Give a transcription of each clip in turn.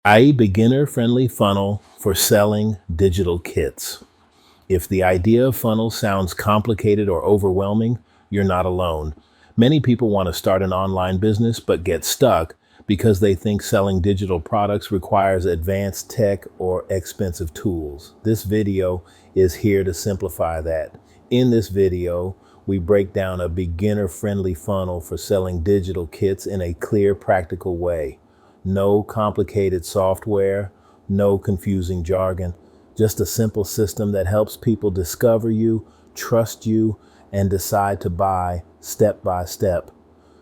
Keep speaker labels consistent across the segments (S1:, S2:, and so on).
S1: A beginner-friendly funnel for selling digital kits. If the idea of funnels sounds complicated or overwhelming, you're not alone. Many people want to start an online business but get stuck because they think selling digital products requires advanced tech or expensive tools. This video is here to simplify that. In this video, we break down a beginner-friendly funnel for selling digital kits in a clear, practical way. No complicated software, no confusing jargon, just a simple system that helps people discover you, trust you, and decide to buy step by step.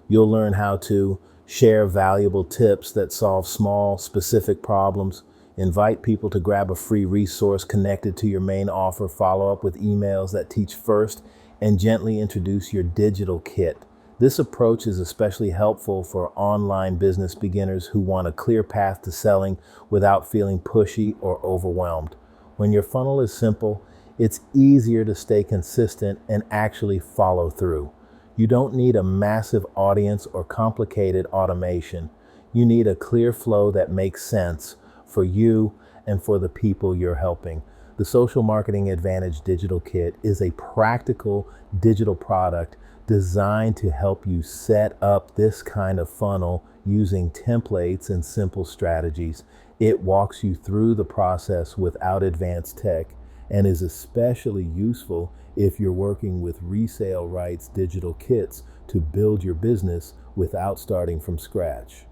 S1: You'll learn how to share valuable tips that solve small, specific problems, invite people to grab a free resource connected to your main offer, follow up with emails that teach first, and gently introduce your digital kit. This approach is especially helpful for online business beginners who want a clear path to selling without feeling pushy or overwhelmed. When your funnel is simple, it's easier to stay consistent and actually follow through. You don't need a massive audience or complicated automation. You need a clear flow that makes sense for you and for the people you're helping. The Social Marketing Advantage Digital Kit is a practical digital product designed to help you set up this kind of funnel using templates and simple strategies. It walks you through the process without advanced tech and is especially useful if you're working with resale rights digital kits to build your business without starting from scratch.